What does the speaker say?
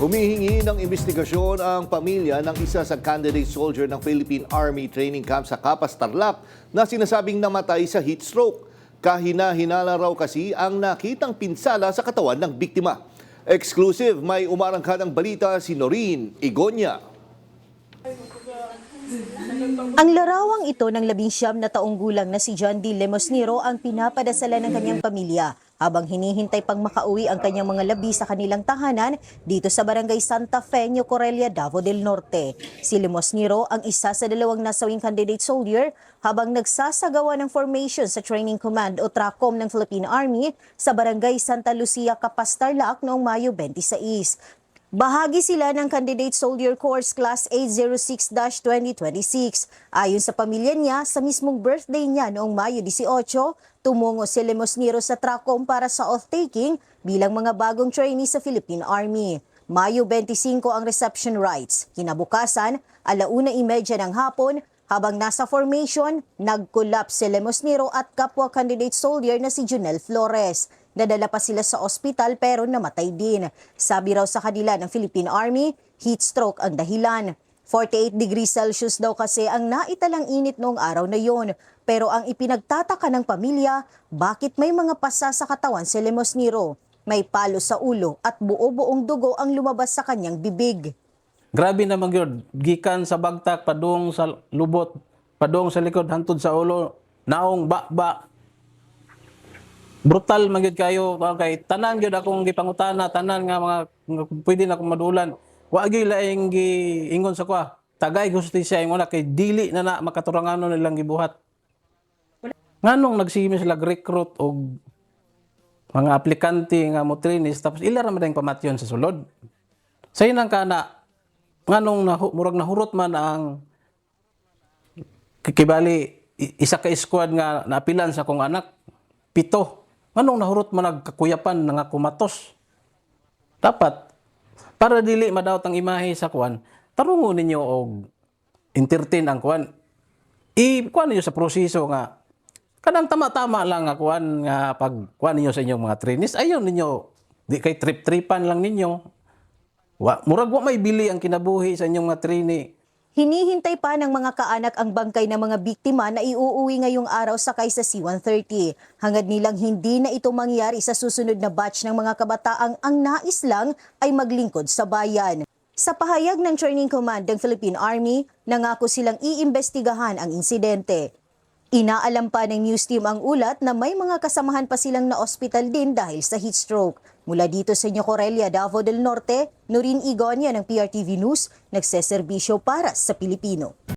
Humihingi ng investigasyon ang pamilya ng isa sa candidate soldier ng Philippine Army Training Camp sa Capas, Tarlac na sinasabing namatay sa heat stroke. Kahina-hinala raw kasi ang nakitang pinsala sa katawan ng biktima. Exclusive, may umarangkadang balita si Noreen Igonya. Ang larawang ito ng 19 na taong gulang na si John D. Lemosnero ang pinapadasala ng kanyang pamilya habang hinihintay pang makauwi ang kanyang mga labi sa kanilang tahanan dito sa Barangay Santa Fe, Correlia, Davao del Norte. Si Lemosnero ang isa sa dalawang nasawing candidate soldier habang nagsasagawa ng formation sa Training Command o TRACOM ng Philippine Army sa Barangay Santa Lucia, Capas, Tarlac noong Mayo 26. Bahagi sila ng Candidate Soldier Course Class 806-2026. Ayon sa pamilya niya, sa mismong birthday niya noong Mayo 18, tumungo si Lemosnero sa TRACOM para sa oath-taking bilang mga bagong trainee sa Philippine Army. Mayo 25 ang reception rites. Kinabukasan, 1:30 ng hapon, habang nasa formation, nag-collapse si Lemosnero at kapwa candidate soldier na si Junel Flores. Nadala pa sila sa ospital pero namatay din. Sabi raw sa kanila ng Philippine Army, heat stroke ang dahilan. 48 degrees Celsius daw kasi ang naitalang init noong araw na yon. Pero ang ipinagtataka ng pamilya, bakit may mga pasa sa katawan si Lemosnero? May palo sa ulo at buo-buong dugo ang lumabas sa kanyang bibig. Grabe naman yun. Gikan sa bagtak, padung sa lubot, padung sa likod, hantod sa ulo, naong ba. Brutal man gyud kayo kay tanan gyud akong gipangutana, tanan nga mga pwede na akong madulan. Wa gyud laing giingon sa kwa. Tagay hustisya imo na kay dili na makaturanganon nilang gibuhat. Nganong nagsime sila recruit og mga aplikante nga mo trainees tapos ila ra man pamatyon sa sulod. Say nang kana nganong murag nahurot man ang kibali isa ka squad nga naapilan sa akong anak 7. Anong nahurot man nagkakuyapan nga kumatos? Dapat, para dili madawat ang imahe sa kuwan, tarungo ninyo og entertain ang kuwan. Kuwan ninyo sa proseso nga, kanang tama-tama lang nga kuwan nga pag kuwan ninyo sa inyong mga trainees, ayaw ninyo, di kay trip-tripan lang ninyo. Murag wa may bili ang kinabuhi sa inyong mga trainee. Hinihintay pa ng mga kaanak ang bangkay ng mga biktima na iuuwi ngayong araw sakay sa C-130. Hangad nilang hindi na ito mangyari sa susunod na batch ng mga kabataang ang nais lang ay maglingkod sa bayan. Sa pahayag ng Training Command ng Philippine Army, nangako silang iimbestigahan ang insidente. Inaalam pa ng news team ang ulat na may mga kasamahan pa silang na-ospital din dahil sa heat stroke. Mula dito sa Correlia, Davao del Norte, Noreen Igonya ng PRTV News, nagseserbisyo para sa Pilipino.